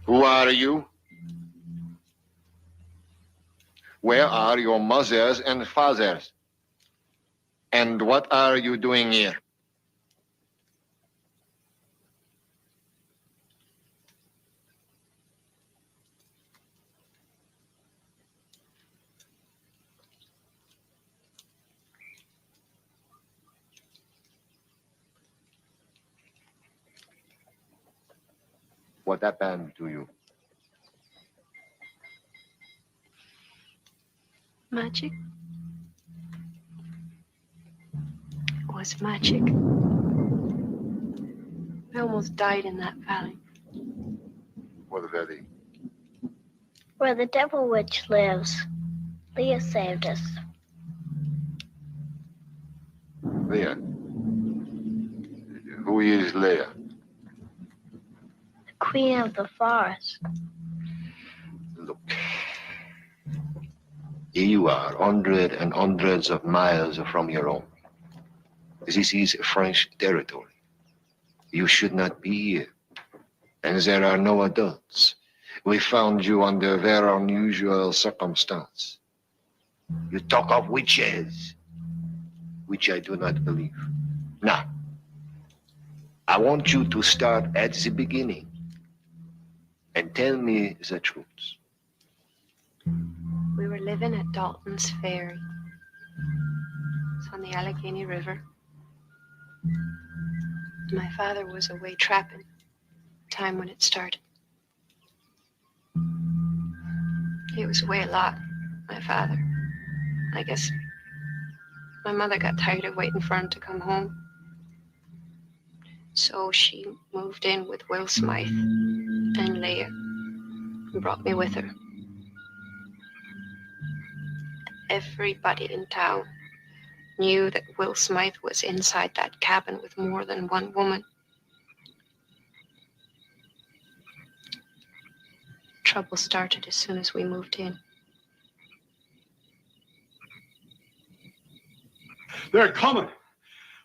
Who are you? Where are your mothers and fathers? And what are you doing here? What happened to you? Magic? It was magic. I almost died in that valley. What valley? Where the devil witch lives. Leah saved us. Leah. Who is Leah? The queen of the forest. Look. Here you are, hundreds and hundreds of miles from your home. This is French territory. You should not be here. And there are no adults. We found you under very unusual circumstance. You talk of witches, which I do not believe. Now, I want you to start at the beginning and tell me the truth. We were living at Dalton's Ferry. It's on the Allegheny River. My father was away trapping, time when it started. He was away a lot, my father. I guess my mother got tired of waiting for him to come home. So she moved in with Will Smythe and Leah and brought me with her. Everybody in town knew that Will Smythe was inside that cabin with more than one woman. Trouble started as soon as we moved in. They're coming.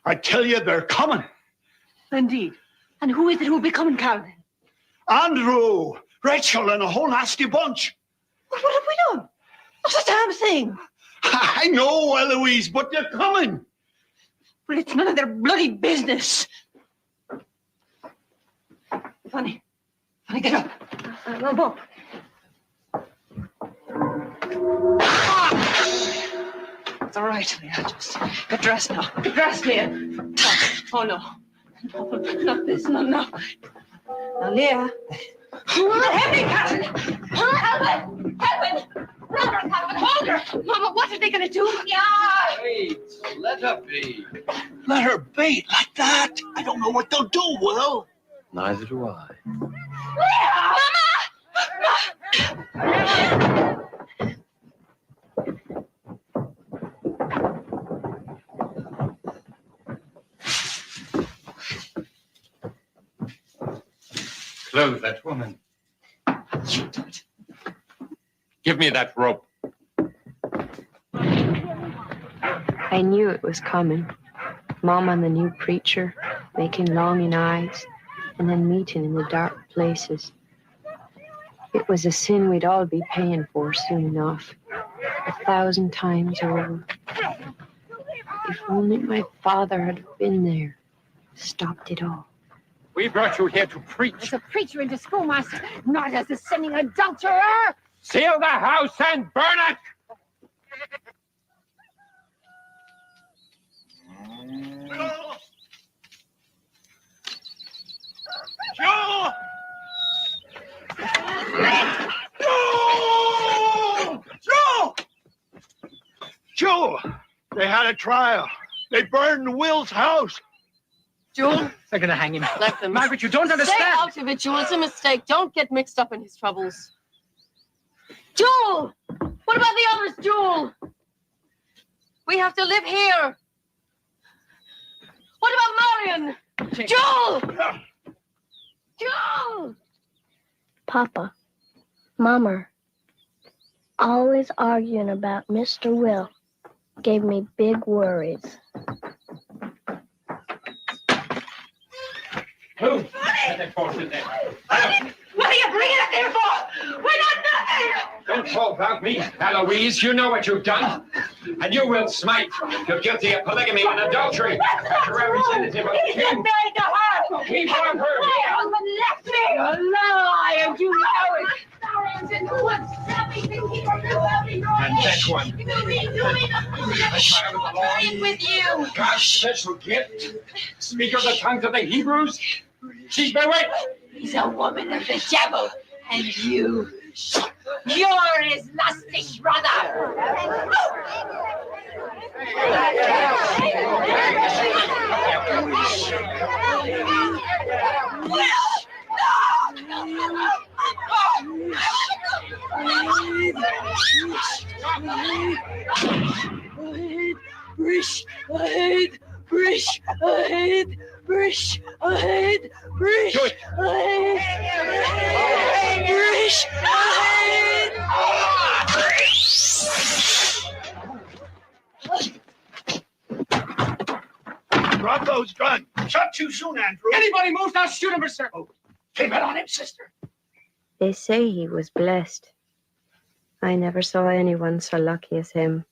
I tell you, they're coming. Indeed. And who is it who will be coming, Carolyn? Andrew, Rachel, and a whole nasty bunch. What have we done? Not a damn thing. I know, Eloise, but they're coming. Well, it's none of their bloody business. Funny, get up. Rob up. It's all right, Leah. Just get dressed now. Get dressed, Leah. Oh, no. No, not this. No. Now, Leah. Help me, Catherine. Help! Robert, hold her! Mama, what are they going to do? Yeah! Wait, let her be. Let her be like that. I don't know what they'll do, Will. Neither do I. Leah! Mama! Close that woman. Give me that rope. I knew it was coming. Mom and the new preacher, making longing eyes, and then meeting in the dark places. It was a sin we'd all be paying for soon enough, 1,000 times over. If only my father had been there, stopped it all. We brought you here to preach. As a preacher and a schoolmaster, not as a sinning adulterer. Seal the house and burn it! Joe! Joe! They had a trial. They burned Will's house. Jewel, They're going to hang him. let them. Margaret, you don't Stay understand. out of it, Jewel. It's a mistake. Don't get mixed up in his troubles. Jewel! What about the others, Jewel? We have to live here. What about Marion? Jewel! Jewel! Papa, Mama, always arguing about Mr. Will gave me big worries. Who? Let that force in there. What are you bringing at talk about me, Eloise. You know what you've done. And you will smite. You're guilty of polygamy and adultery. Your representative of He's been married to her. He brought her My here. husband left me. You're lying. You know it. In the woods. And that one. Carrying with you. God's special gift. Speak of the tongues of the Hebrews. She's bewitched. He's a woman of the devil. And you're his lusting brother. Brish ahead, brish ahead, brish ahead, brish Do it. ahead, brish ahead. Drop those guns. Shot too soon, Andrew. Anybody moves, I'll shoot him, sir. Keep it on him, sister. They say he was blessed. I never saw anyone so lucky as him.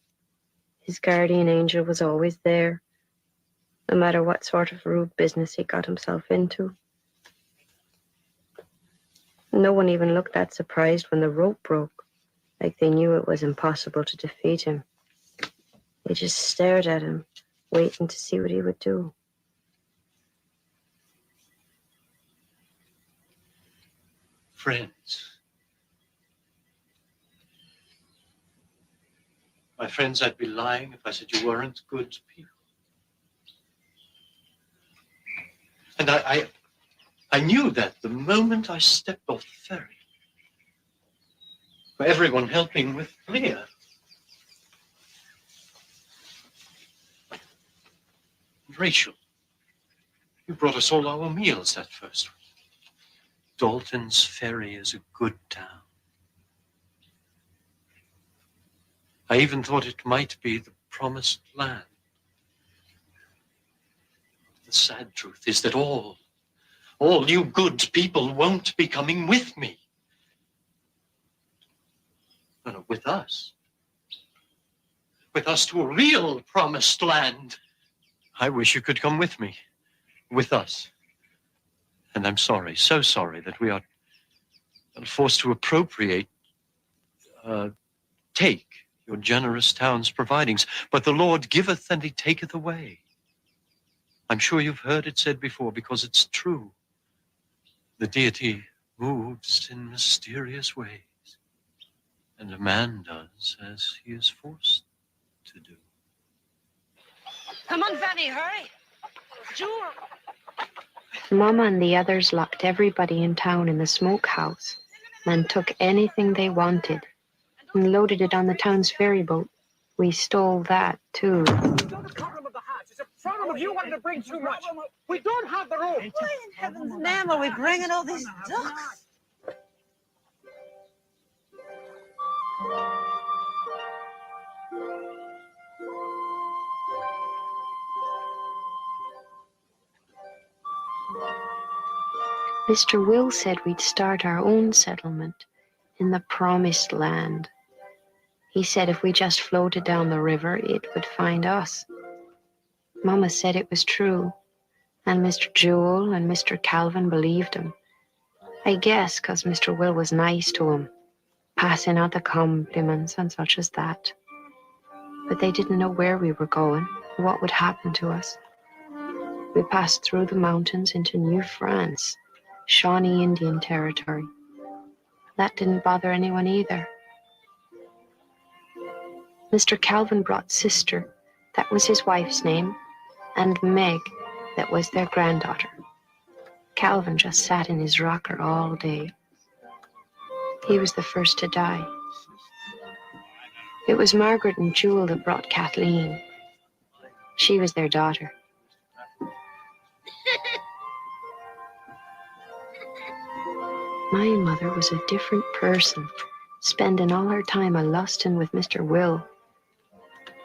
His guardian angel was always there, no matter what sort of rude business he got himself into. No one even looked that surprised when the rope broke, like they knew it was impossible to defeat him. They just stared at him, waiting to see what he would do. Friends. My friends, I'd be lying if I said you weren't good people. And I knew that the moment I stepped off the ferry. For everyone helping with Leah. And Rachel, you brought us all our meals that first week. Dalton's Ferry is a good town. I even thought it might be the promised land. The sad truth is that all you good people won't be coming with me. No, with us. With us to a real promised land. I wish you could come with me. With us. And I'm sorry, so sorry that we are forced to appropriate, take your generous town's providings. But the Lord giveth and he taketh away. I'm sure you've heard it said before because it's true. The deity moves in mysterious ways. And a man does as he is forced to do. Come on, Fanny, hurry. Jewel. Mama and the others locked everybody in town in the smokehouse and took anything they wanted and loaded it on the town's ferry boat. We stole that, too. It's not a problem of the hatch. It's a problem of you wanting to bring too much. We don't have the room. Why in heaven's name are we bringing all these ducks? Mr. Will said we'd start our own settlement in the promised land. He said if we just floated down the river, it would find us. Mama said it was true, and Mr. Jewell and Mr. Calvin believed him. I guess 'cause Mr. Will was nice to him, passing out the compliments and such as that. But they didn't know where we were going, or what would happen to us. We passed through the mountains into New France, Shawnee Indian territory. That didn't bother anyone either. Mr. Calvin brought Sister, that was his wife's name, and Meg, that was their granddaughter. Calvin just sat in his rocker all day. He was the first to die. It was Margaret and Jewel that brought Kathleen. She was their daughter. My mother was a different person, spending all her time a-lusting with Mr. Will.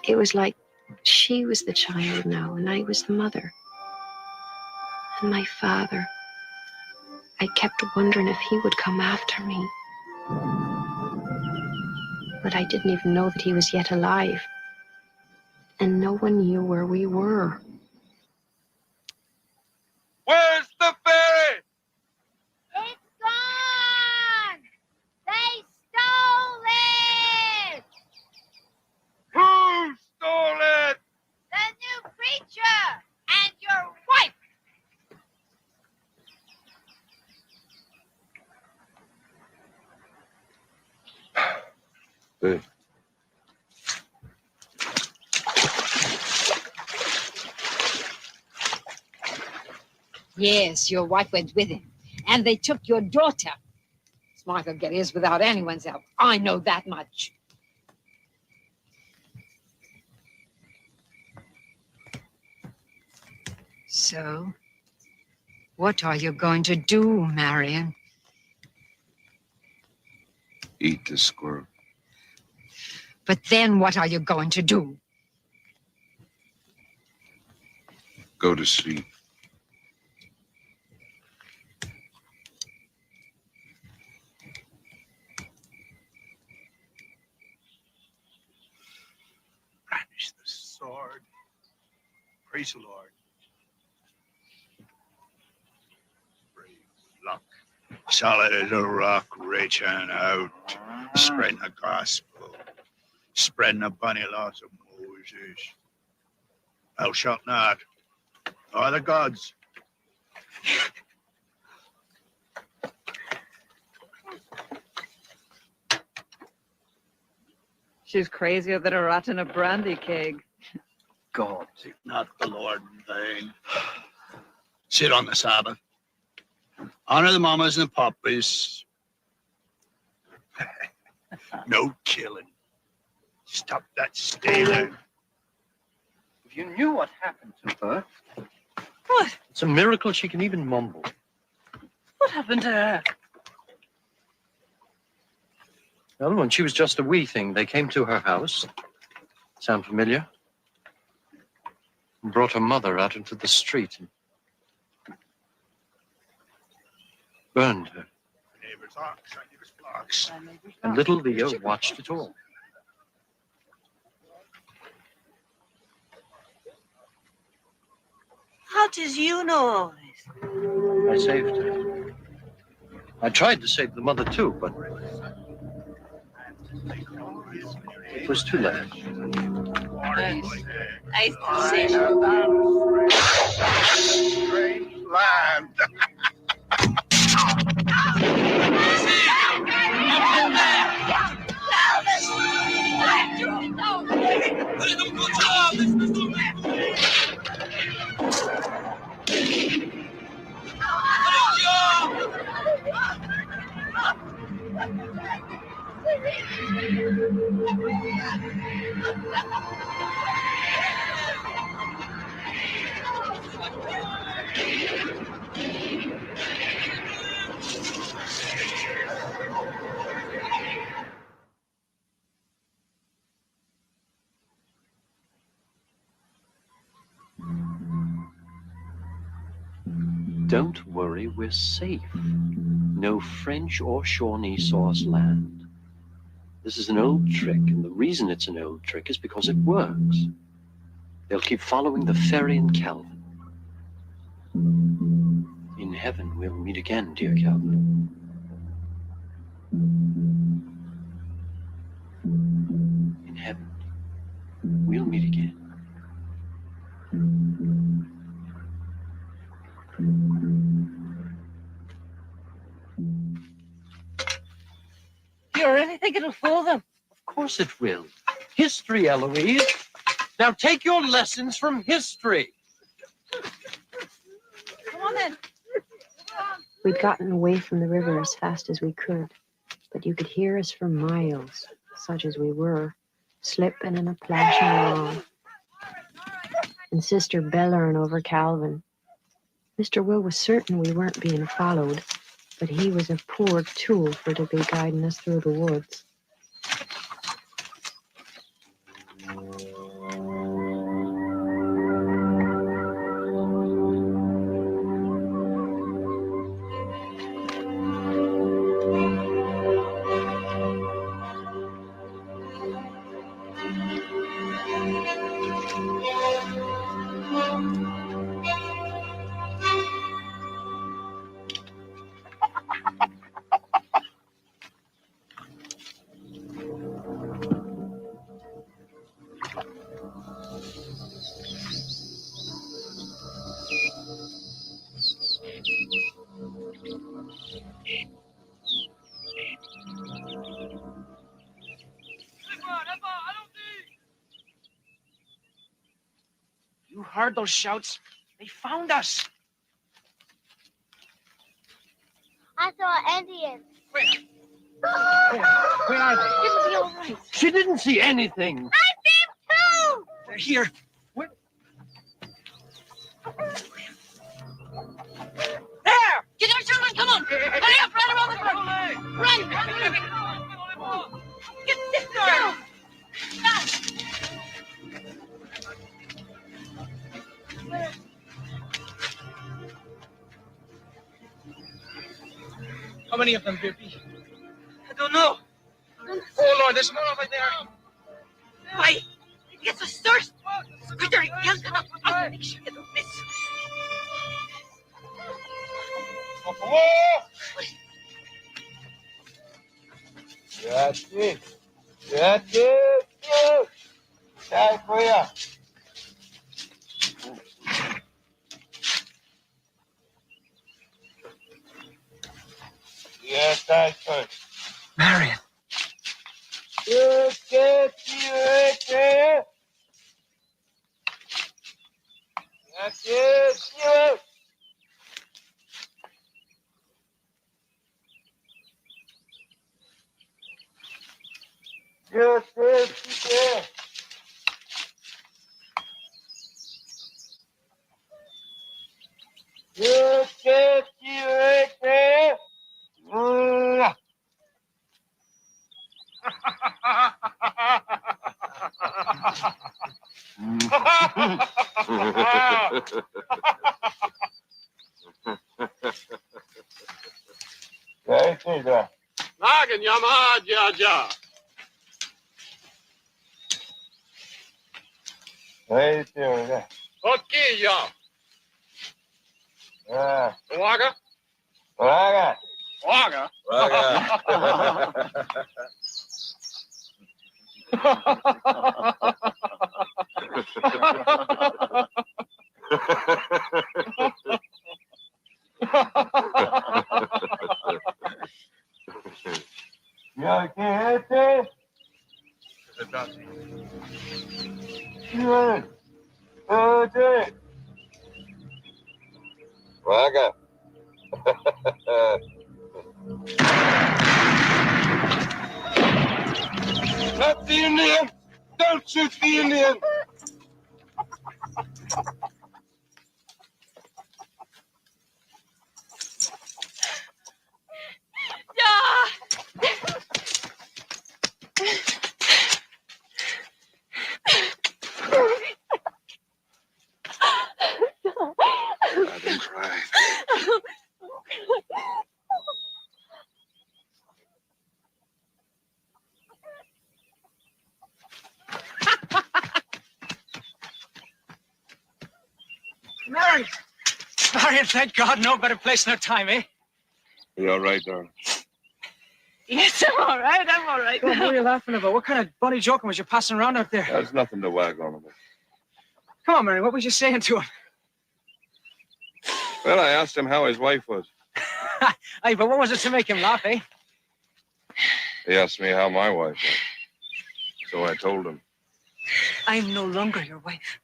It was like she was the child now, and I was the mother. And my father, I kept wondering if he would come after me. But I didn't even know that he was yet alive. And no one knew where we were. Where's the ferry? It's gone! They stole it! Who stole it? The new preacher and your wife! Good. Yes, your wife went with him. And they took your daughter. Smart will get his without anyone's help. I know that much. So, what are you going to do, Marion? Eat the squirrel. But then what are you going to do? Go to sleep. Brandish the sword. Praise the Lord. Brave luck. Solid as a rock, reaching out, spreading the gospel, spreading the bunny laws of Moses. Thou shalt not, nor the gods. She's crazier than a rat in a brandy keg. God, seek not the Lord in vain. Sit on the Sabbath. Honor the mamas and the poppies. No killing. Stop that stealing. If you knew what happened to her. What? It's a miracle she can even mumble. What happened to her? Well, when she was just a wee thing, they came to her house. Sound familiar? And brought her mother out into the street and burned her. Neighbor's ox, our neighbor's flocks. And little Leah watched it all. How does you know all this? I saved her. I tried to save the mother too, but it was too late. Nice to see you. Strange land. Don't worry, we're safe. No French or Shawnee saw us land. This is an old trick, and the reason it's an old trick is because it works. They'll keep following the ferry and Calvin. In heaven, we'll meet again, dear Calvin. In heaven, we'll meet again. You really think it'll fool them? Of course it will. History, Eloise. Now take your lessons from history. Come on then. We'd gotten away from the river as fast as we could, but you could hear us for miles, such as we were, slipping and a-plashing along. And Sister bellering over Calvin. Mr. Will was certain we weren't being followed, but he was a poor tool for to be guiding us through the woods. heard those shouts. They found us. I saw Indians. Where are they? It'll be all right. She didn't see anything. I see him too. They're here. Where? There! Get our children, come on! Hurry up, run around the corner! Run! Get this girl! Fast! How many of them, Bippy? I don't know. Oh, Lord, there's more over there. Why? Get the stars! Quicker, young, come up! I'll make sure you don't miss. Marion. Nagen Yamaha Jaja. Okay, ya. Waga? Waga? Not the Indian! Don't shoot the Indian! I didn't cry. Marion! Marion, thank God, no better place, no time, eh? You all right, darling? Yes, I'm all right. I'm all right. What were you laughing about? What kind of bunny joking was you passing around out there? There's nothing to wag on about. Come on, Marion, what was you saying to him? Well, I asked him how his wife was. Hey, but what was it to make him laugh, eh? He asked me how my wife was. So I told him. I'm no longer your wife.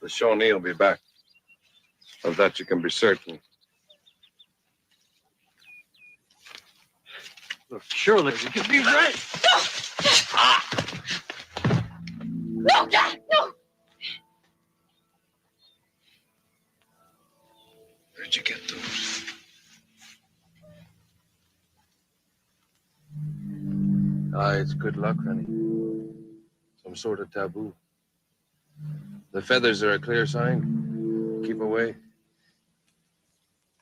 The Shawnee will be back. Of that you can be certain. Look, surely you can be right. No, Dad, no! Where'd you get those? It's good luck, Rennie. Some sort of taboo. The feathers are a clear sign. Keep away.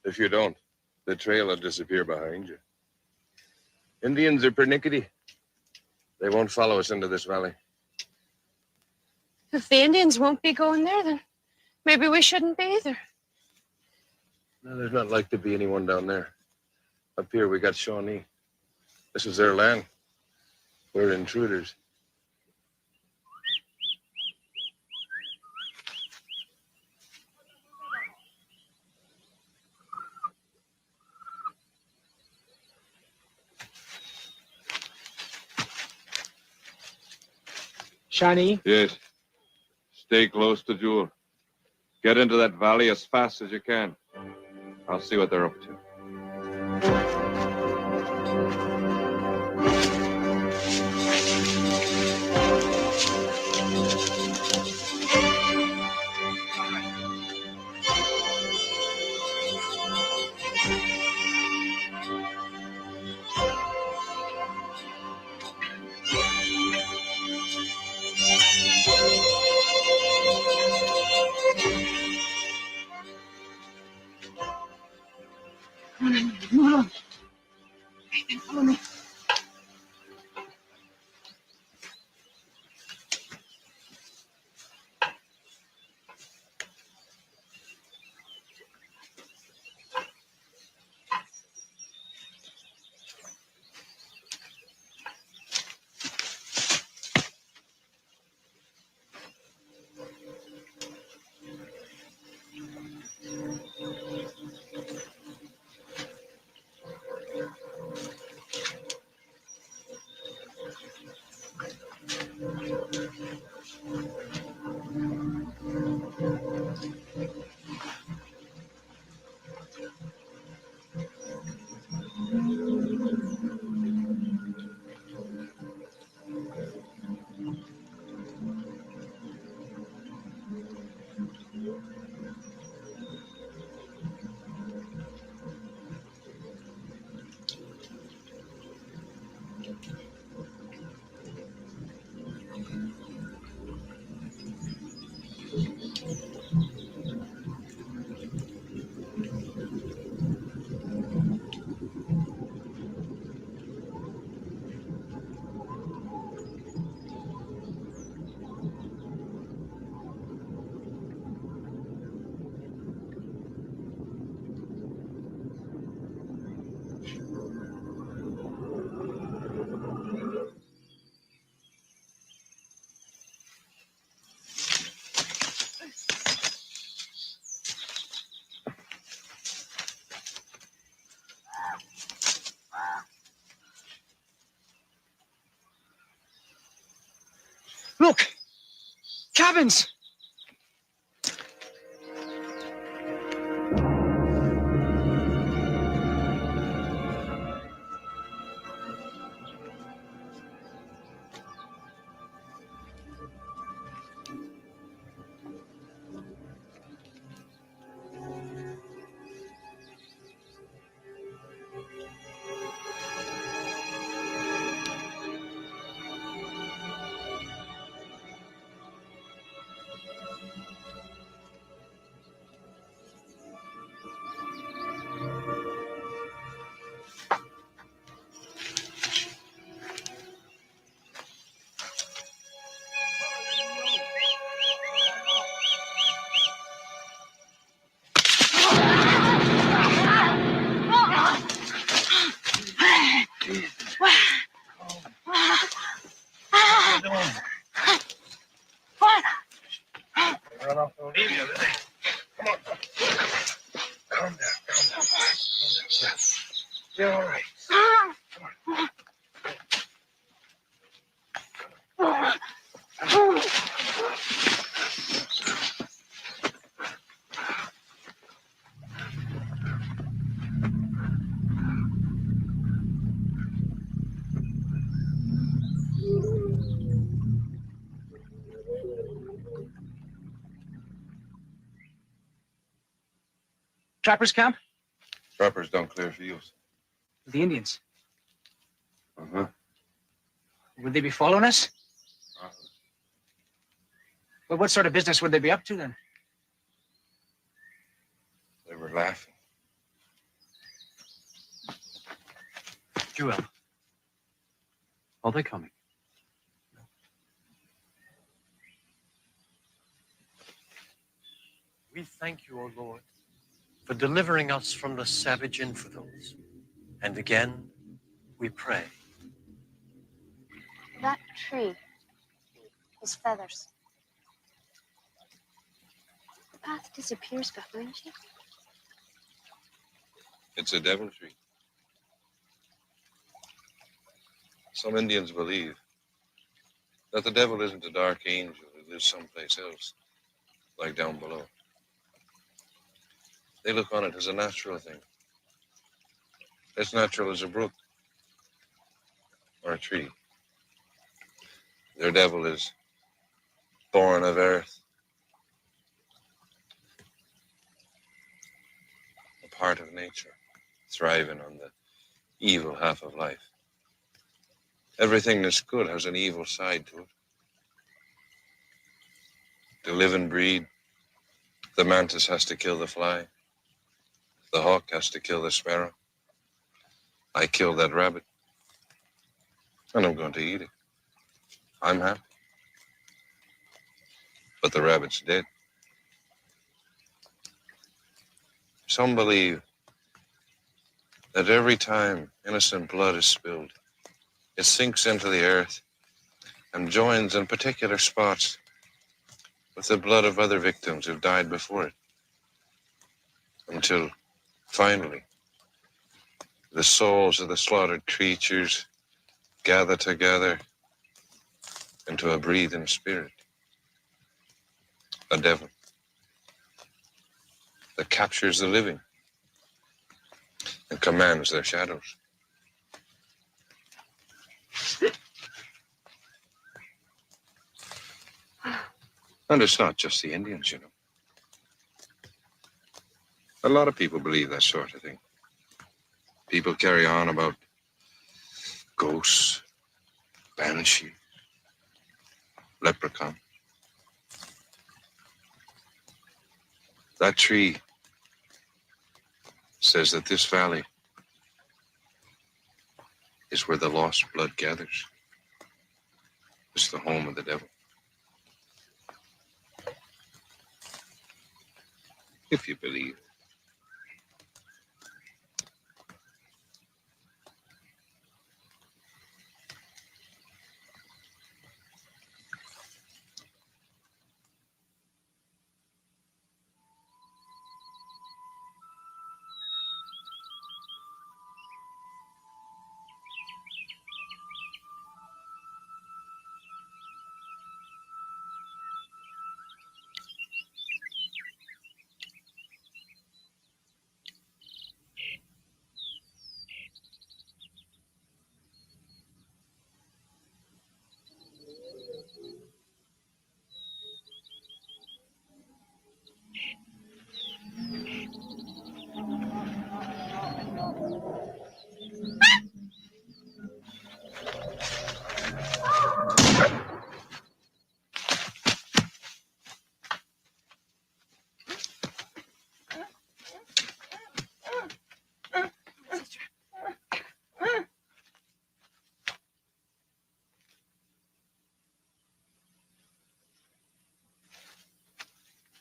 If you don't, the trail will disappear behind you. Indians are pernickety. They won't follow us into this valley. If the Indians won't be going there, then maybe we shouldn't be either. No, there's not like to be anyone down there. Up here, we got Shawnee. This is their land. We're intruders. Shawnee? Yes. Stay close to Jewel. Get into that valley as fast as you can. I'll see what they're up to. Move on. Nathan, follow me. Look! Cabins! Run off and leave you, Lily. Come on. Calm down. Yeah. You're all right. Trappers camp? Trappers don't clear fields. The Indians. Uh-huh. Would they be following us? Well, what sort of business would they be up to then? They were laughing. Jewel, are they coming? We thank you, O Lord, for delivering us from the savage infidels. And again, we pray. That tree, his feathers. The path disappears behind you. It's a devil tree. Some Indians believe that the devil isn't a dark angel who lives someplace else, like down below. They look on it as a natural thing. As natural as a brook or a tree. Their devil is born of earth, a part of nature, thriving on the evil half of life. Everything that's good has an evil side to it. To live and breed, the mantis has to kill the fly. The hawk has to kill the sparrow. I killed that rabbit, and I'm going to eat it. I'm happy. But the rabbit's dead. Some believe that every time innocent blood is spilled, it sinks into the earth and joins in particular spots with the blood of other victims who've died before it. Until, finally, the souls of the slaughtered creatures gather together into a breathing spirit. A devil that captures the living and commands their shadows. And it's not just the Indians, you know. A lot of people believe that sort of thing. People carry on about ghosts, banshee, leprechaun. That tree says that this valley is where the lost blood gathers. It's the home of the devil. If you believe.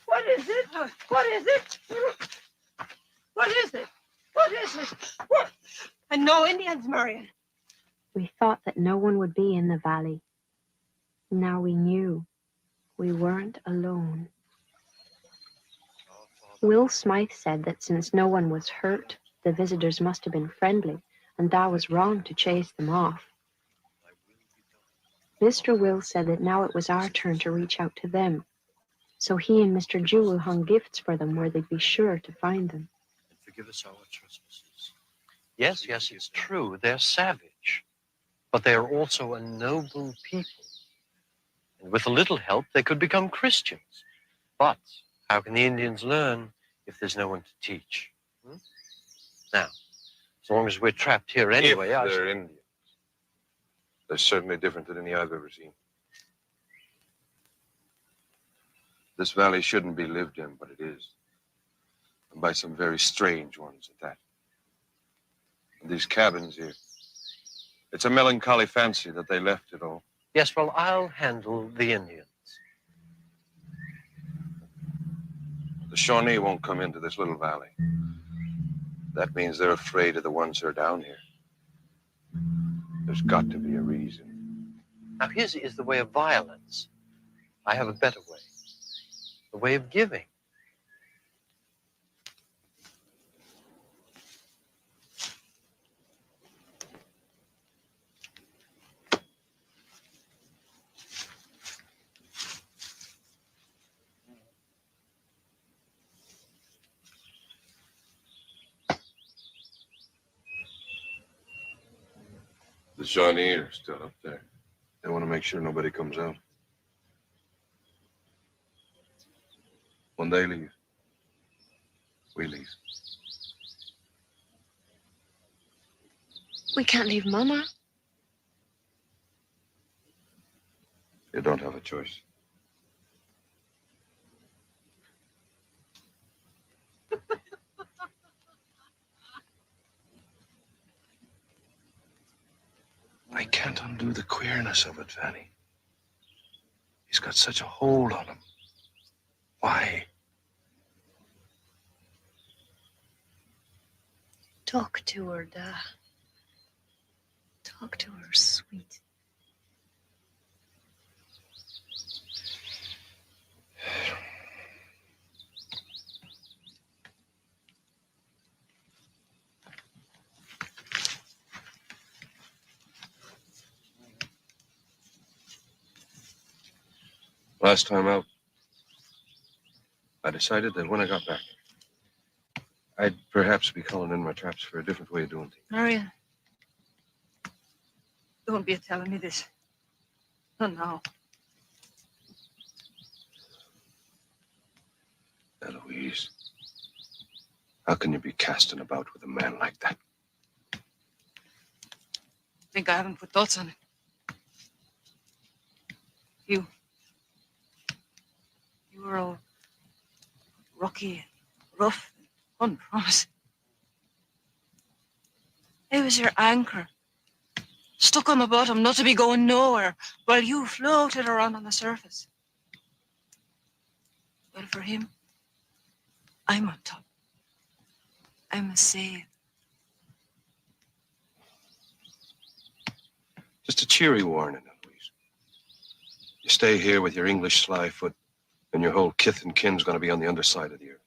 What is it? What is it? What is it? What is it? What? And no Indians, Marion. We thought that no one would be in the valley. Now we knew we weren't alone. Will Smythe said that since no one was hurt, the visitors must have been friendly, and that was wrong to chase them off. Mr. Will said that now it was our turn to reach out to them. So he and Mr. Jewell hung gifts for them where they'd be sure to find them. And forgive us our trespasses. Yes, it's true. They're savage. But they are also a noble people. And with a little help, they could become Christians. But how can the Indians learn if there's no one to teach? Now, as long as we're trapped here anyway, if they're Indians. They're certainly different than any I've ever seen. This valley shouldn't be lived in, but it is. And by some very strange ones at that. And these cabins here. It's a melancholy fancy that they left it all. Yes, well, I'll handle the Indians. The Shawnee won't come into this little valley. That means they're afraid of the ones who are down here. There's got to be a reason. Now, his is the way of violence. I have a better way. The way of giving. The Shawnee are still up there. They want to make sure nobody comes out. When they leave, we leave. We can't leave Mama. You don't have a choice. I can't undo the queerness of it, Fanny. He's got such a hold on him. Why? Talk to her, Da. Talk to her, sweet. Last time out, I decided that when I got back, I'd perhaps be calling in my traps for a different way of doing things. Marion, don't be telling me this. Not now. Eloise, how can you be casting about with a man like that? Think I haven't put thoughts on it. You were all rocky and rough and unpromising. It was your anchor, stuck on the bottom, not to be going nowhere, while you floated around on the surface. Well, for him, I'm on top. I'm a sail. Just a cheery warning, Eloise. You stay here with your English sly foot, and your whole kith and kin's going to be on the underside of the earth.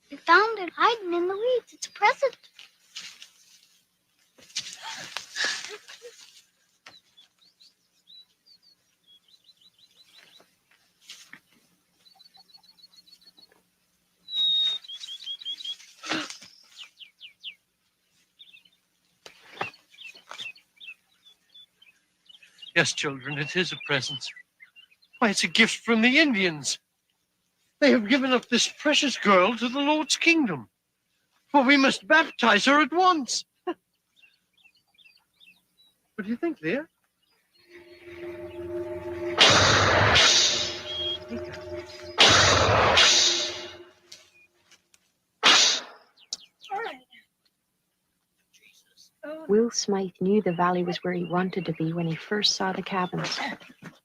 We found it hiding in the weeds. It's a present. Yes, children, it is a present. Why, it's a gift from the Indians. They have given up this precious girl to the Lord's kingdom. For we must baptize her at once. What do you think, Leah? Will Smythe knew the valley was where he wanted to be when he first saw the cabins.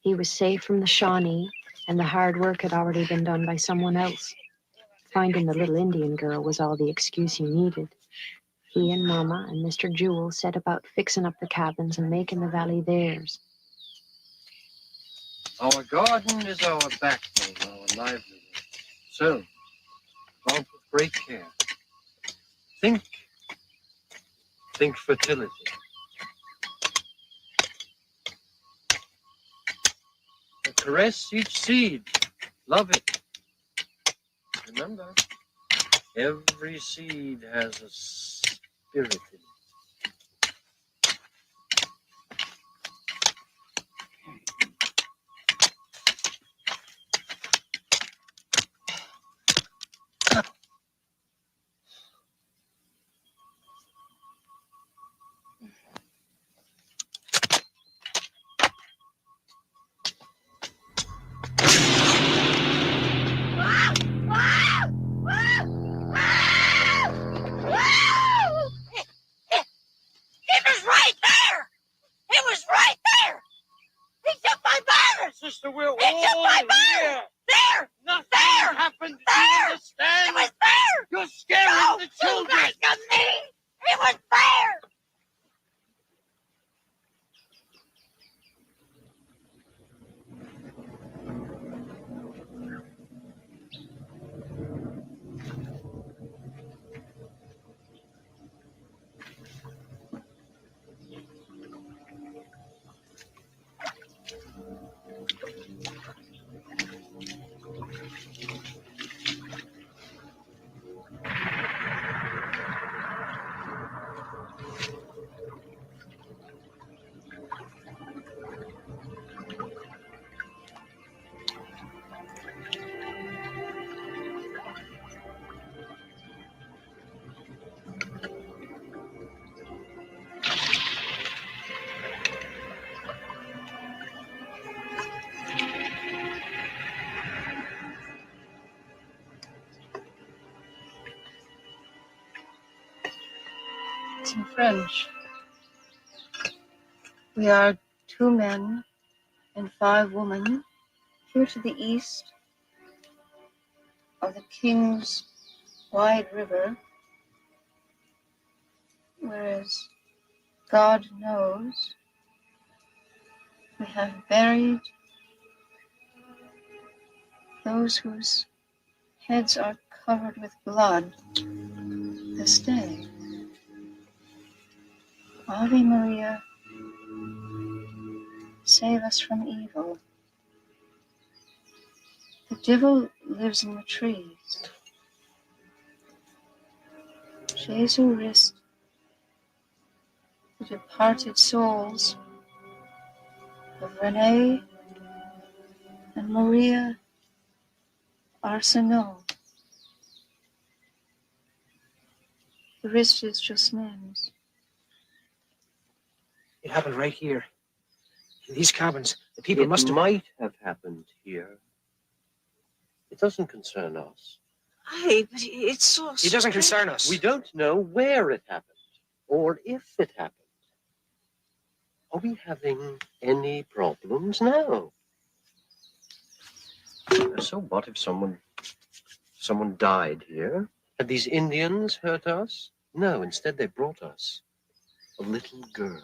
He was safe from the Shawnee, and the hard work had already been done by someone else. Finding the little Indian girl was all the excuse he needed. He and Mama and Mr. Jewell set about fixing up the cabins and making the valley theirs. Our garden is our backbone, our livelihood. So, plant with great care. Think fertility. Caress each seed. Love it. Remember, every seed has a spirit in it. It was right there! It was right there! He took my banners! Sister, we're all He took my banners! here. There! Nothing There! happened. There! You understand? It was there! You're scaring Don't the you children. think of me! It was there! It's in French. We are 2 men and 5 women here to the east of the King's wide river, whereas God knows we have buried those whose heads are covered with blood this day. Ave Maria, save us from evil. The devil lives in the trees. Jesu risked the departed souls of Renee and Maria Arsenault. The rest is just names. It happened right here. In these cabins, the people It must have... might have happened here. It doesn't concern us. Aye, but it's so... It doesn't concern us. We don't know where it happened or if it happened. Are we having any problems now? So what if someone died here? Had these Indians hurt us? No, instead they brought us a little girl.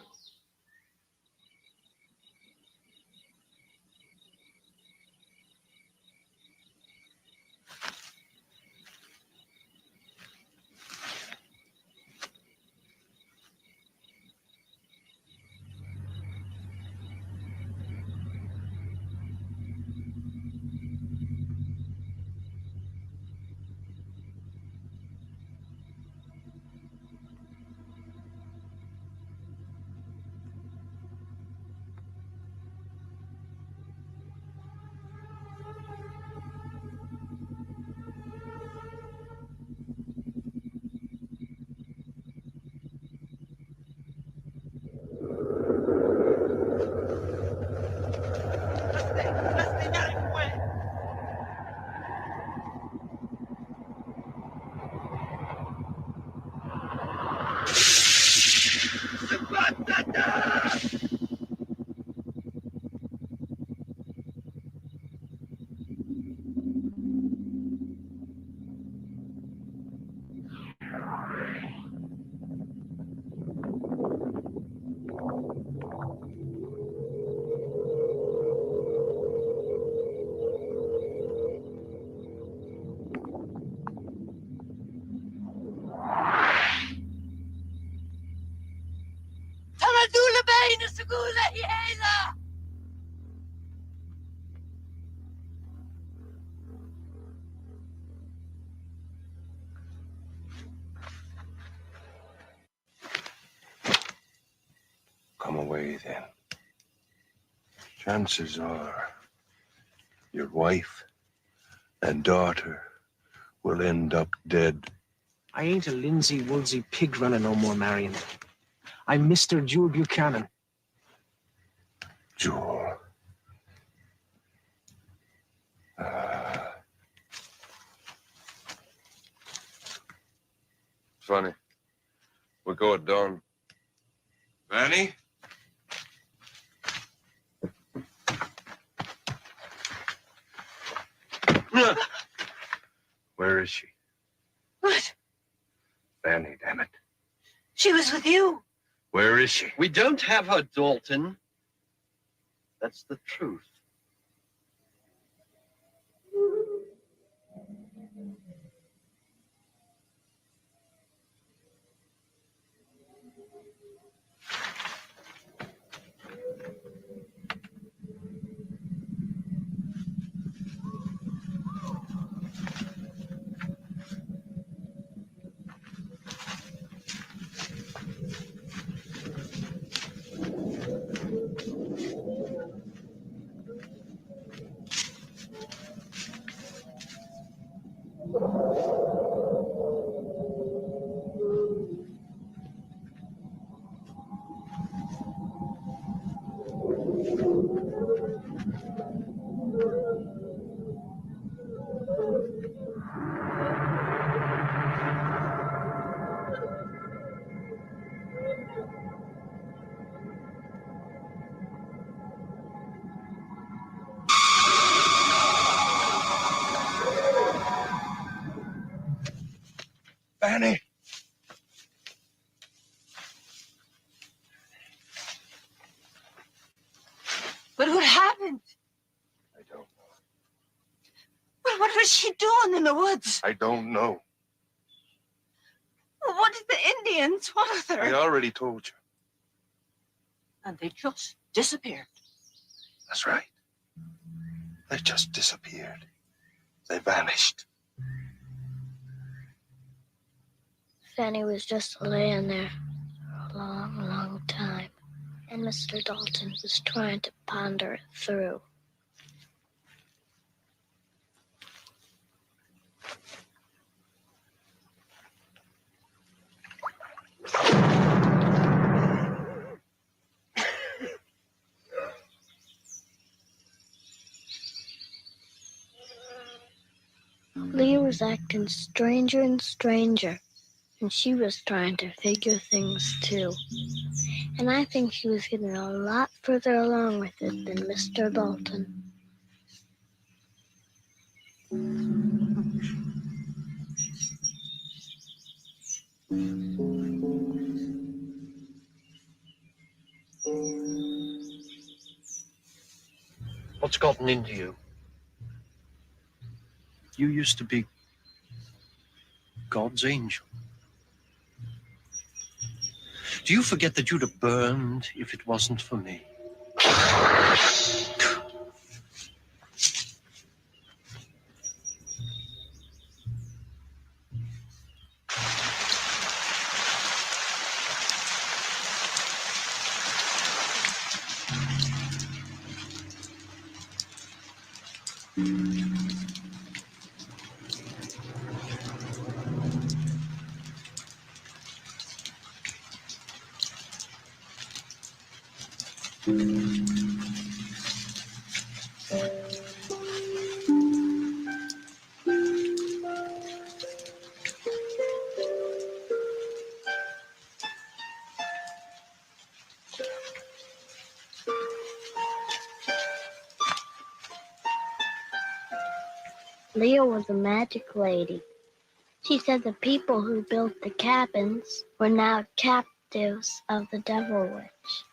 away then. Chances are your wife and daughter will end up dead. I ain't a linsey-woolsey pig runner no more, Marion. I'm Mr. Jewel Buchanan. Jewel. Funny. We'll go at dawn. Vanny? Where is she? What? Fanny, damn it. She was with you. Where is she? We don't have her, Dalton. That's the truth. Fanny! But what happened? I don't know. Well, what was she doing in the woods? I don't know. Well, what did the Indians want with her? I already told you. And they just disappeared. That's right. They just disappeared. They vanished. Fanny was just laying there for a long, long time, and Mr. Dalton was trying to ponder it through. Leah was acting stranger and stranger, and she was trying to figure things too. And I think she was getting a lot further along with it than Mr. Dalton. What's gotten into you? You used to be God's angel. Do you forget that you'd have burned if it wasn't for me? Leah was a magic lady. She said the people who built the cabins were now captives of the Devil Witch.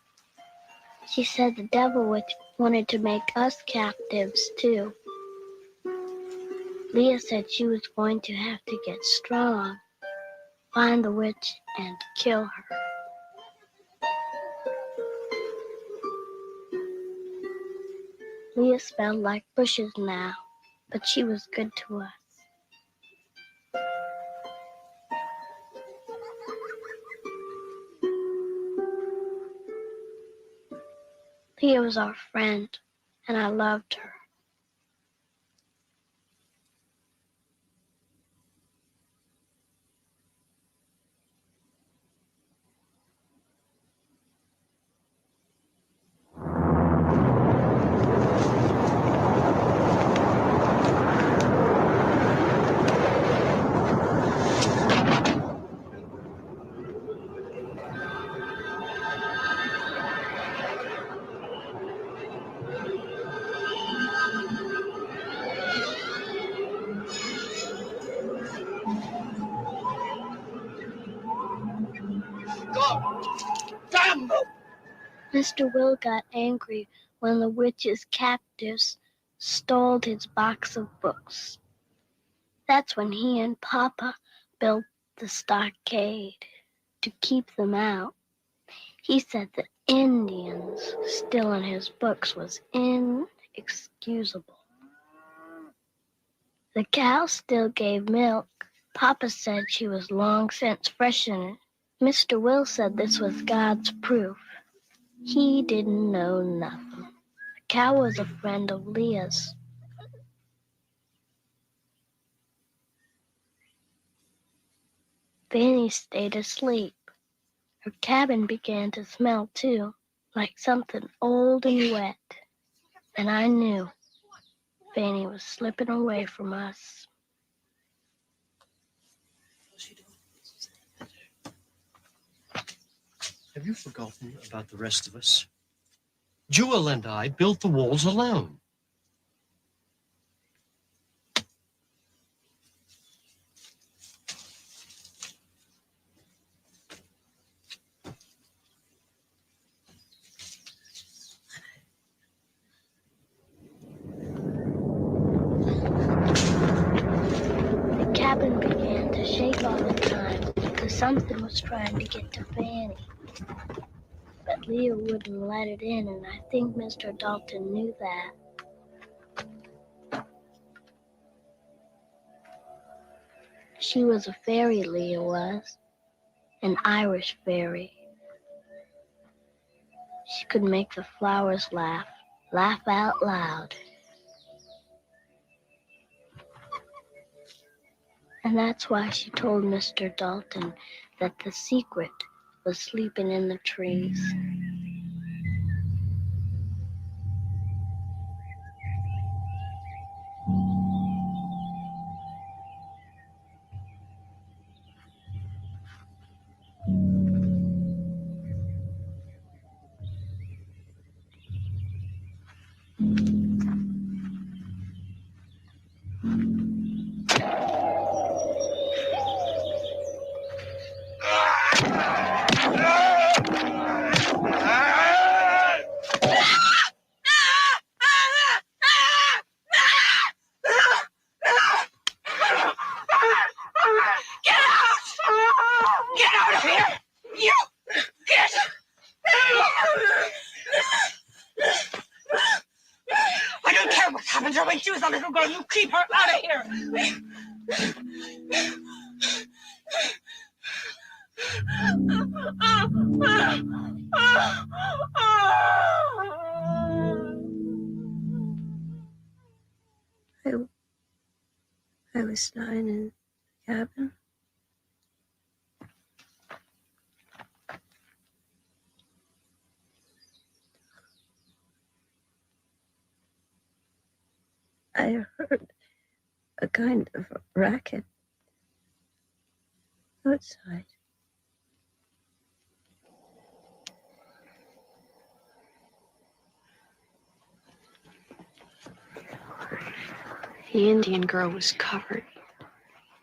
She said the Devil Witch wanted to make us captives too. Leah said she was going to have to get strong, find the witch, and kill her. Leah smelled like bushes now, but she was good to us. Leah was our friend, and I loved her. Damn them! Mr. Will got angry when the witch's captives stole his box of books. That's when he and Papa built the stockade to keep them out. He said the Indians stealing his books was inexcusable. The cow still gave milk. Papa said she was long since freshened. Mr. Will said this was God's proof. He didn't know nothing. The cow was a friend of Leah's. Fanny stayed asleep. Her cabin began to smell too, like something old and wet. And I knew Fanny was slipping away from us. Have you forgotten about the rest of us? Jewel and I built the walls alone. The cabin began to shake all the time because something was trying to get to Fanny. But Leah wouldn't let it in, and I think Mr. Dalton knew that. She was a fairy, Leah was, an Irish fairy. She could make the flowers laugh out loud. And that's why she told Mr. Dalton that the secret was sleeping in the trees. Get out of here! You! Get! I don't care what happens to her when she was a little girl. You keep her out of here! I was lying in the cabin. I heard a kind of racket outside. The Indian girl was covered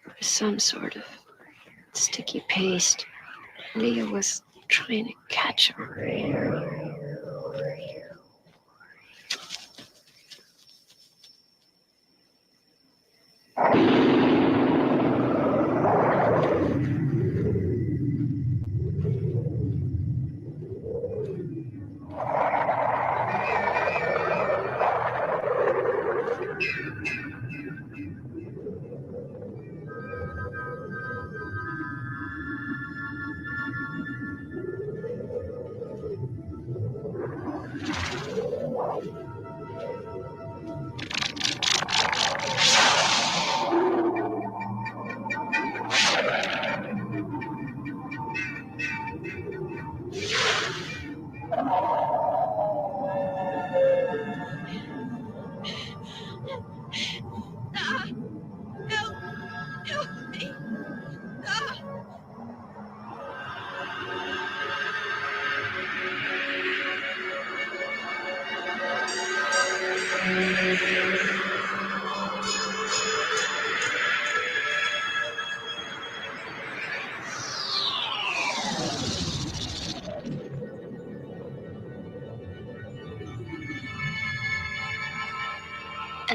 with some sort of sticky paste. Leah was trying to catch her.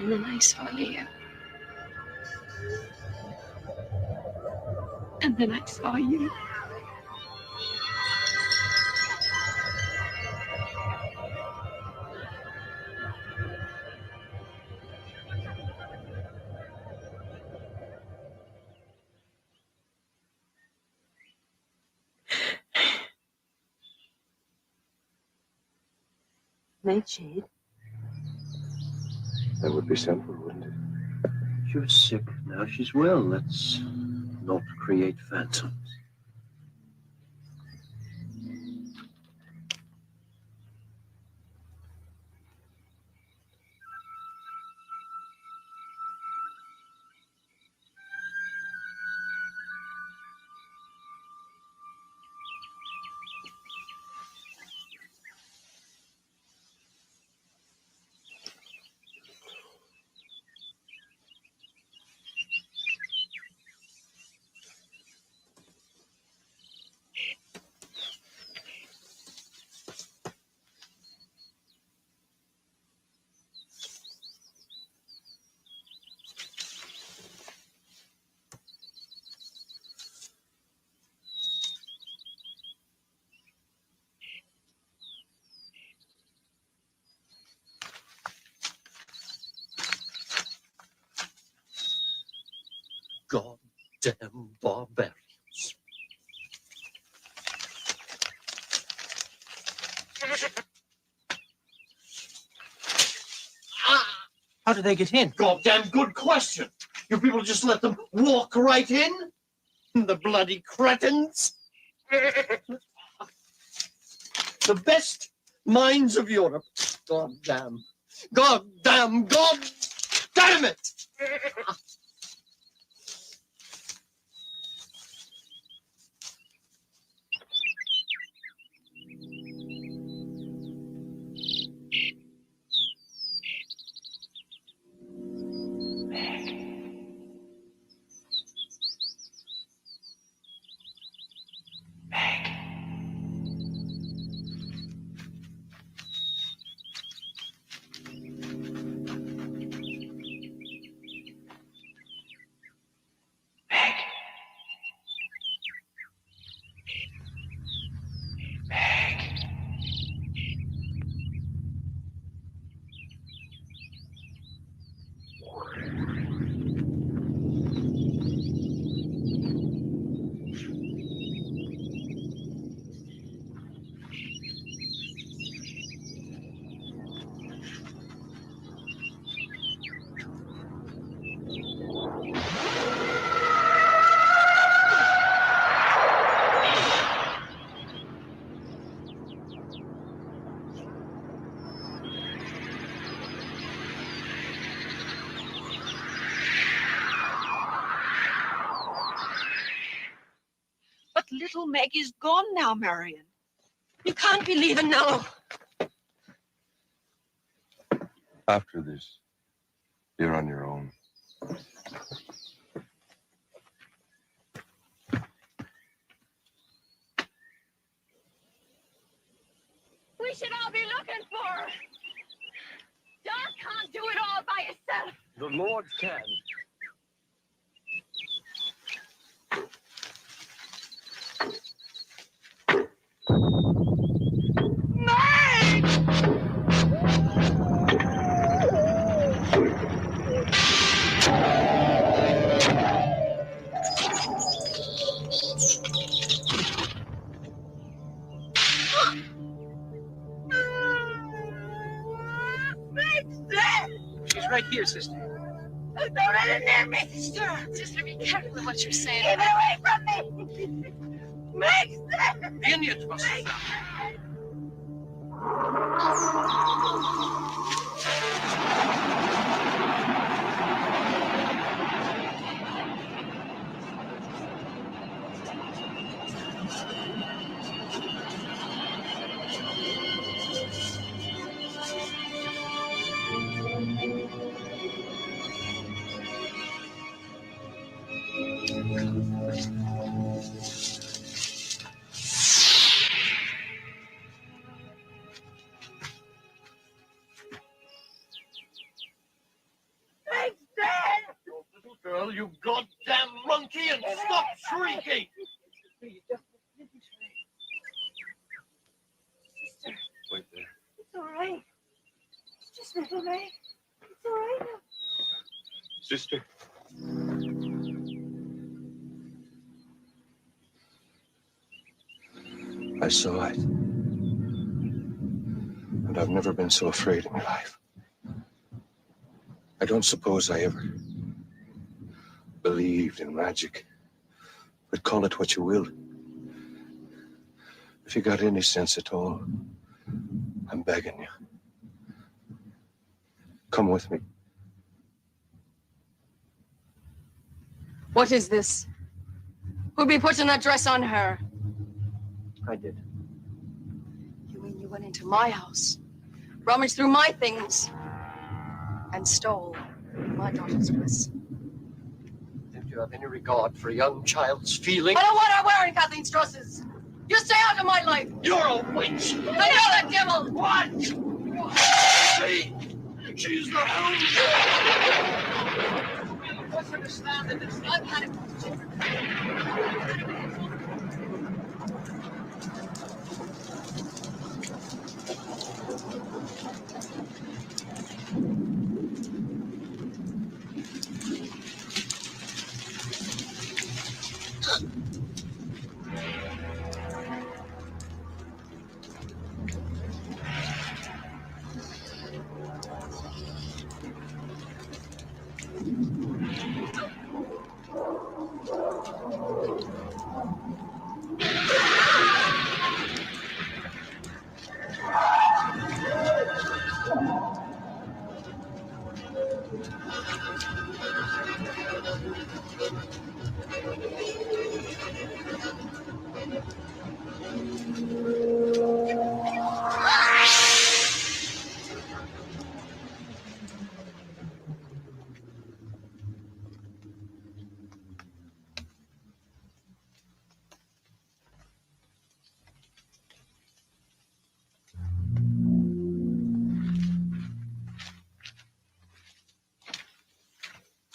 And then I saw Leah. And then I saw you. Nightshade. That would be simple, wouldn't it? She was sick. Now she's well. Let's not create phantoms. Goddamn barbarians. How did they get in? Goddamn good question. You people just let them walk right in? The bloody cretins. The best minds of Europe. Goddamn. Goddamn. God damn it. But little Meg is gone now, Marion. You can't be leaving now. After this, you're on your own. We should all be looking for her. Doc can't do it all by himself. The Lord can. She's right here, sister. Don't let it near me. Sister, be careful of what you're saying. Keep it away from me. Meg, The Indians must have found her. monkey and stop shrieking! Wait there. It's all right. It's just little Ray. It's all right now. Sister. I saw it. And I've never been so afraid in my life. I don't suppose I ever believed in magic. But call it what you will. If you got any sense at all, I'm begging you. Come with me. What is this? Who'd be putting that dress on her? I did. You mean you went into my house, rummaged through my things, and stole my daughter's dress? Don't you have any regard for a young child's feelings? I don't want her wearing Kathleen's dresses. You stay out of my life. You're a witch. And you're the devil. What? She's the hound. You must understand that it's not kind of...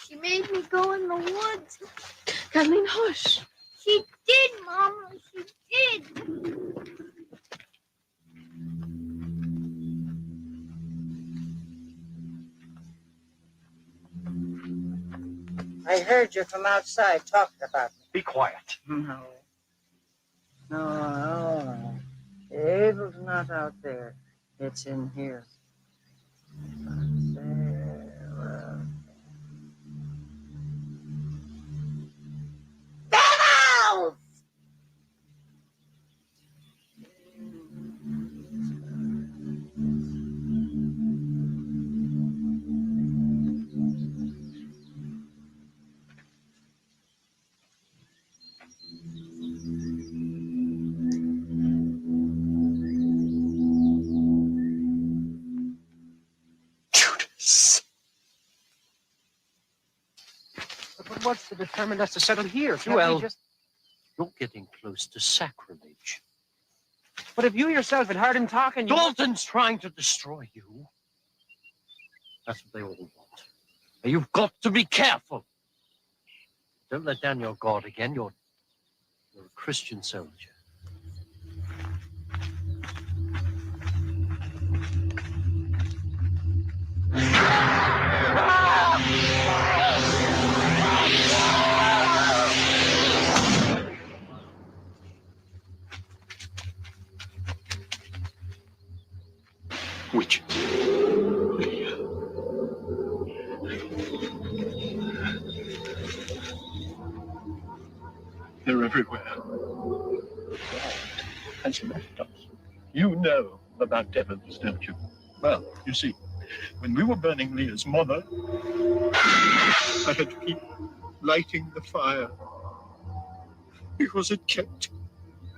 She made me go in the woods. Kathleen, hush. She did, Mama. She did. I heard you from outside talking about me. Be quiet. No. No. The evil's not out there. It's in here. Devils! But what's to determine us to settle here? Can't Well, we just... you're getting close to sacrilege. But if you yourself had heard him talking... Dalton's trying to destroy you. That's what they all want. And you've got to be careful. Don't let down your guard again. You're a Christian soldier. Witches. They're everywhere. Has left us. You know about devils, don't you? Well, you see, when we were burning Leah's mother, I had to keep lighting the fire because it kept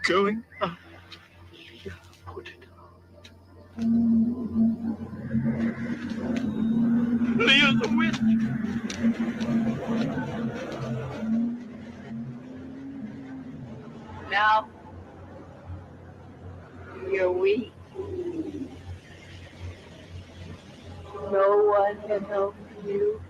going up. Leah put it out. Leah's a witch. Now, you're weak. No one can help you.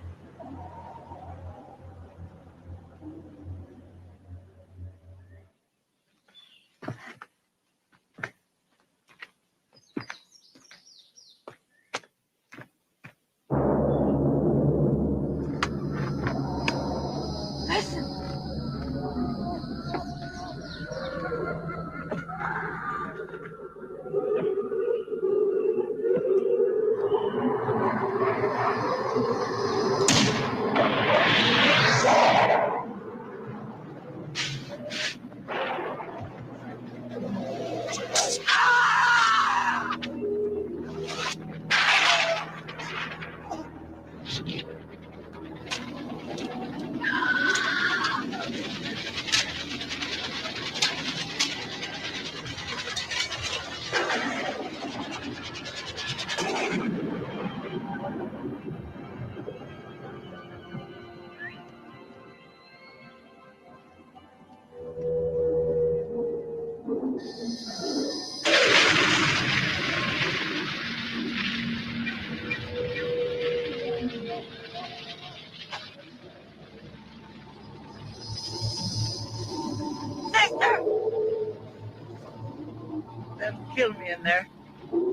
They'll kill me in there.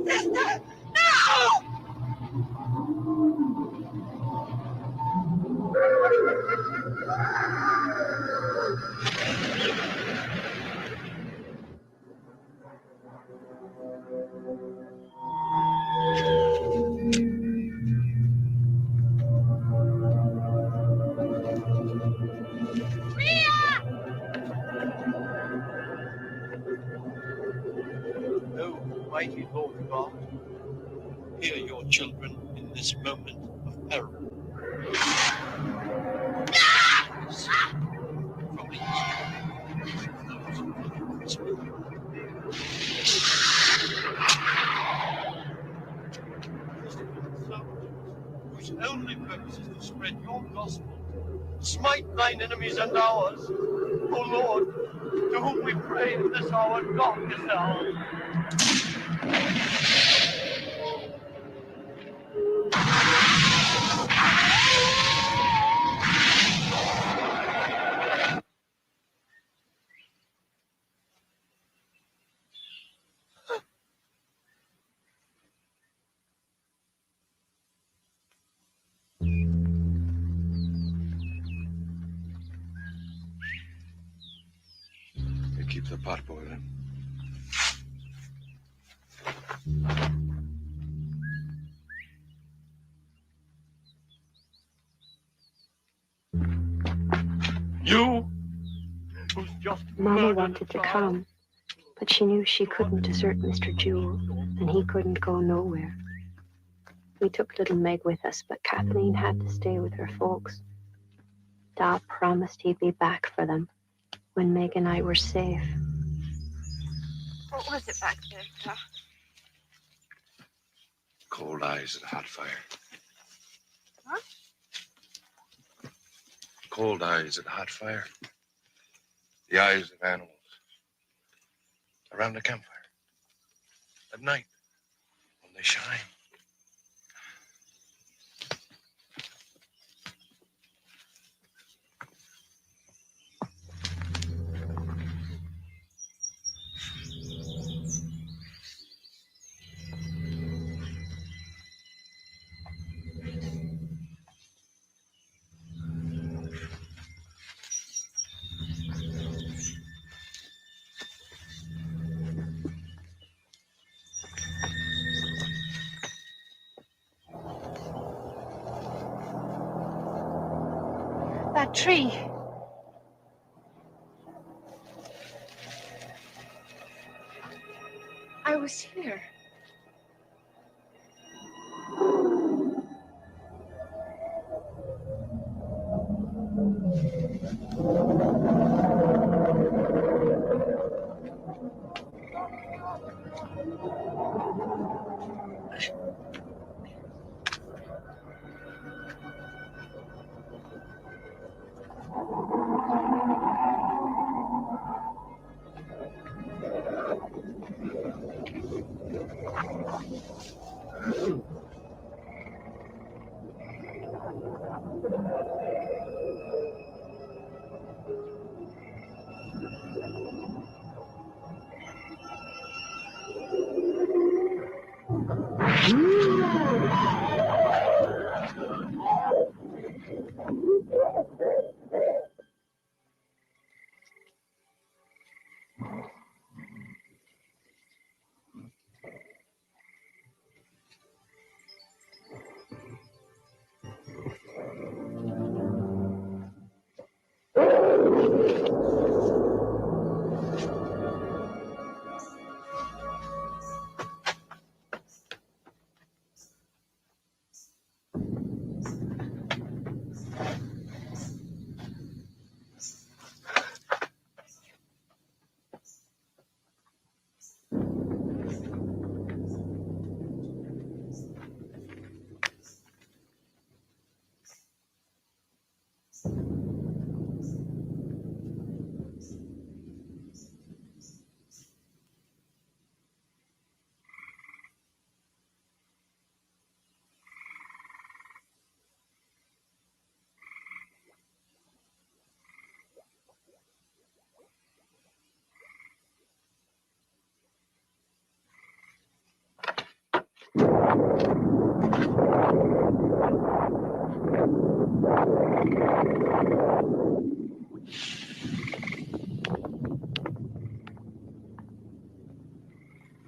Sister! No! Oh, mighty Lord God, hear your children in this moment of peril. From the east, whose only purpose is to spread your gospel. Smite thine enemies and ours, O Lord, to whom we pray in this hour, God this hour. You keep the pot boiling. You, who's just Mama wanted to come, but she knew she couldn't desert Mr. Jewell, and he couldn't go nowhere. We took little Meg with us, but Kathleen had to stay with her folks. Da promised he'd be back for them when Meg and I were safe. What was it back there, Pa? Cold eyes and hot fire. Huh? Cold eyes and hot fire. The eyes of animals. Around the campfire. At night. When they shine. That tree. I was here.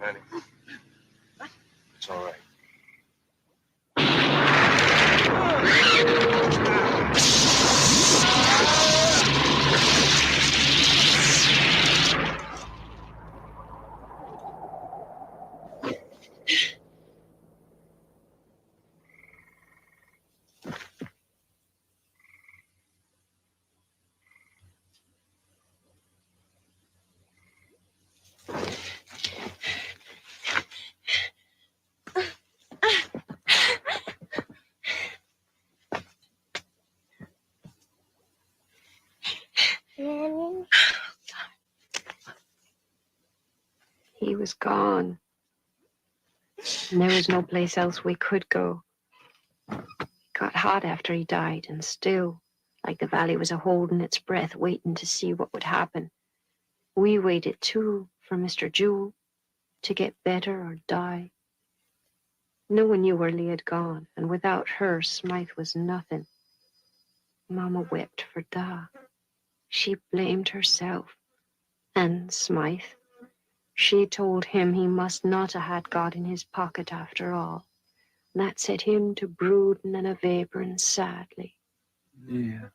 Annie. It's all right. He was gone. And there was no place else we could go. It got hot after he died, and still, like the valley was a holding its breath, waiting to see what would happen. We waited too for Mr. Jewell to get better or die. No one knew where Leah had gone, and without her, Smythe was nothing. Mama wept for Da. She blamed herself. And Smythe, she told him he must not have had God in his pocket after all. And that set him to brooding and a vaporing sadly. Yeah.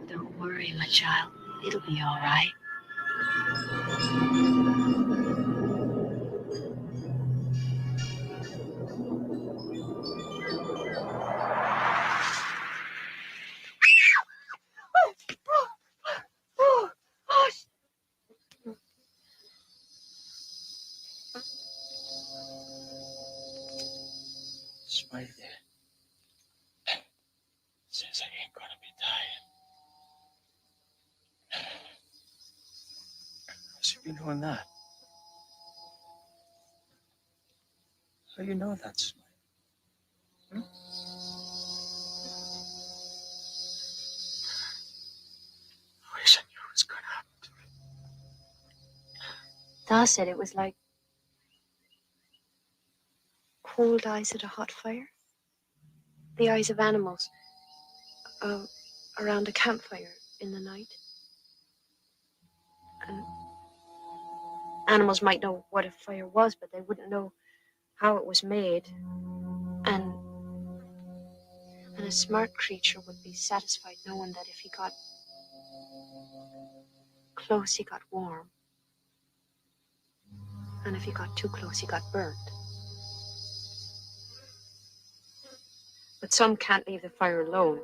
Don't worry, my child. It'll be all right. Smythe says I ain't gonna be dying. How's he been doing that? How you know that, Smythe? Hmm? I wish I knew what was gonna happen to me. Da said it was like cold eyes at a hot fire. The eyes of animals around a campfire in the night. And animals might know what a fire was, but they wouldn't know how it was made. And a smart creature would be satisfied knowing that if he got close, he got warm. And if he got too close, he got burnt. But some can't leave the fire alone.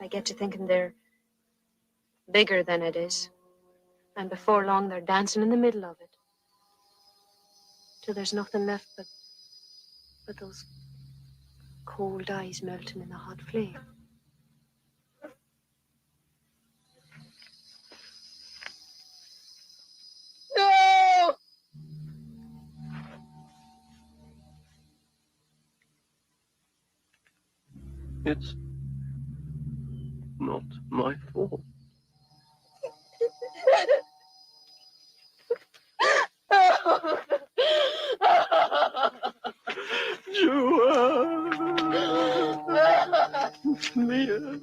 They get to thinking they're bigger than it is. And before long, they're dancing in the middle of it. Till there's nothing left but those cold eyes melting in the hot flame. No! It's not my fault. Leah.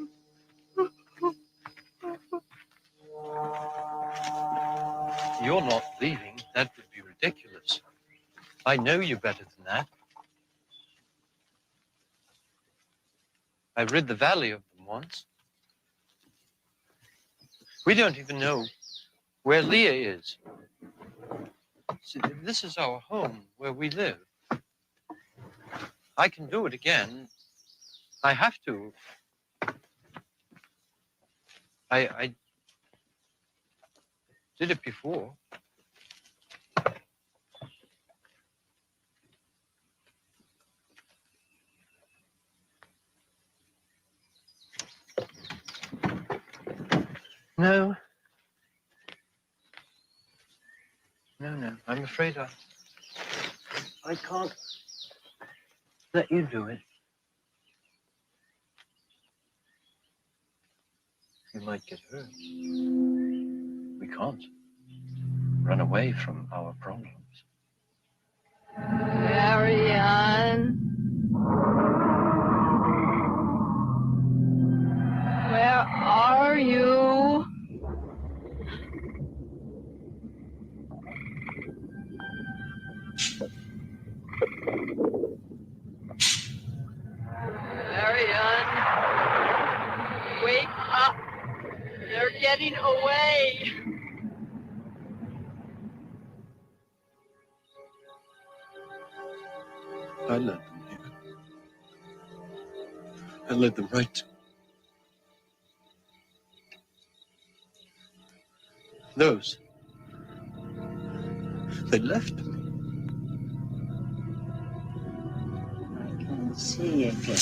You're not leaving. That would be ridiculous. I know you better than that. I rid the valley of them once. We don't even know where Leah is. See, this is our home, where we live. I can do it again. I have to. I did it before. No. No. I'm afraid I can't let you do it. You might get hurt. We can't run away from our problems. Marianne. Where are you? Marianne. Wake up. They're getting away. I led them here. I led them right to those. They left me. I can see again.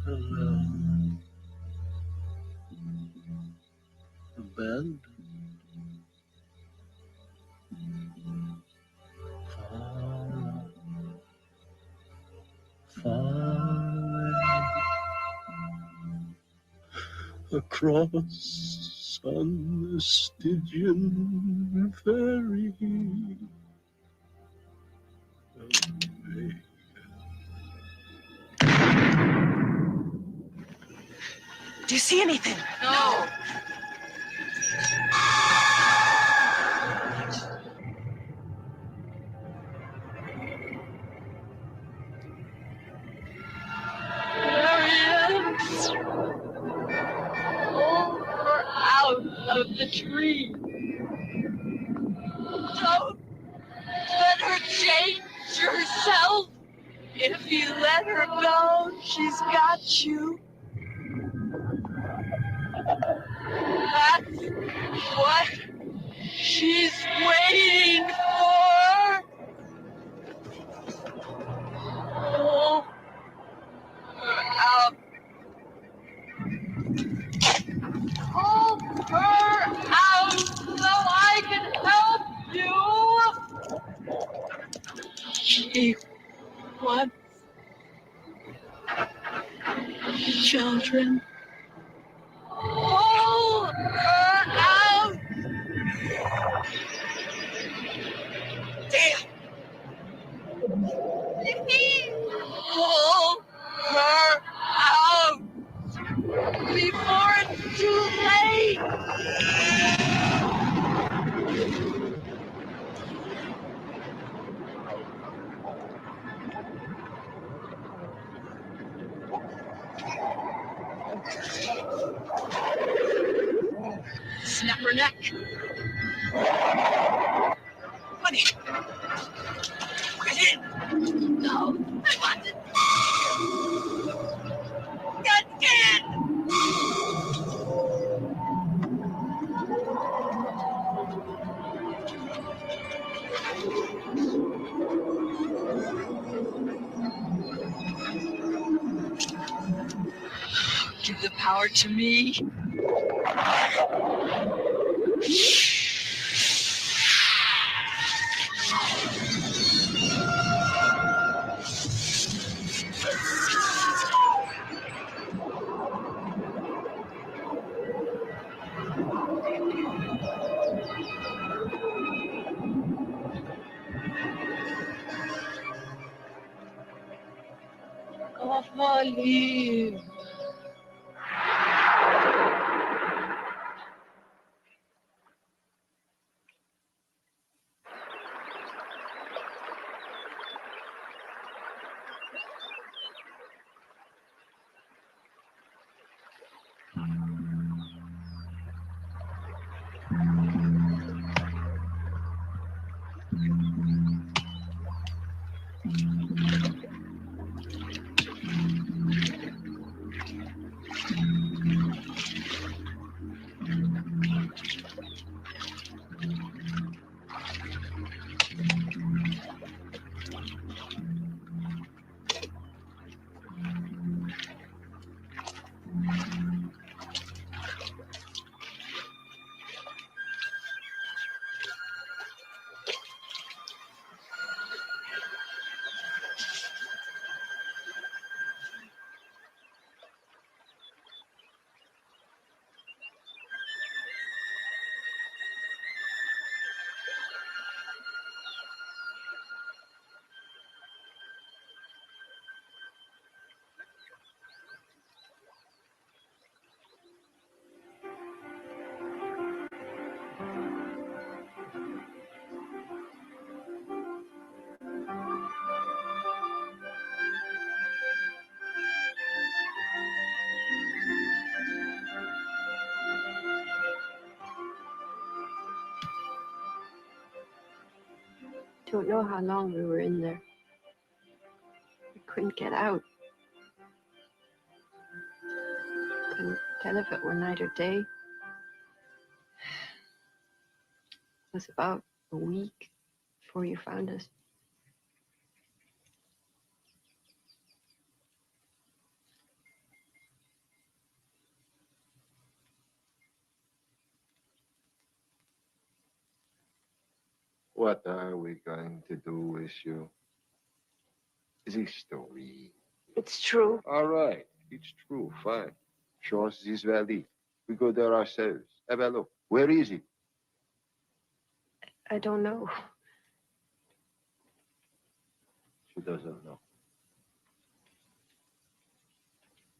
Alone. Abandoned. Far away. Across on the Stygian ferry. Away. Do you see anything? No. Marianne. Pull her out of the tree. Don't let her change herself. If you let her go, she's got you. That's what she's waiting for. Pull her out. Pull her out so I can help you. She wants children. Pull her out. Damn. Pull her out before it's too late. Snap her neck. Honey. Get in. No, I want it. Get in. Give the power to me. Leave. Don't know how long we were in there. We couldn't get out. Couldn't tell if it were night or day. It was about a week before you found us. What are we going to do with you? This story. It's true. All right. It's true. Fine. Show us this valley. We go there ourselves. Have a look. Where is it? I don't know. She doesn't know.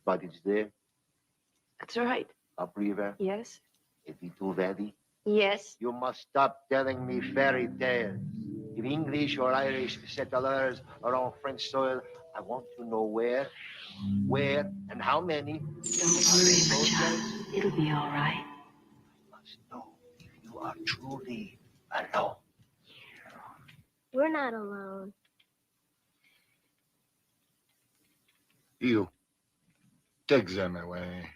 But it's there. That's right. Up river. Yes. Editu Valley. Yes. You must stop telling me fairy tales. If English or Irish settlers are on French soil, I want to know where, and how many. Don't worry, my child. It'll be all right. I must know if you are truly alone. We're not alone. You take them away.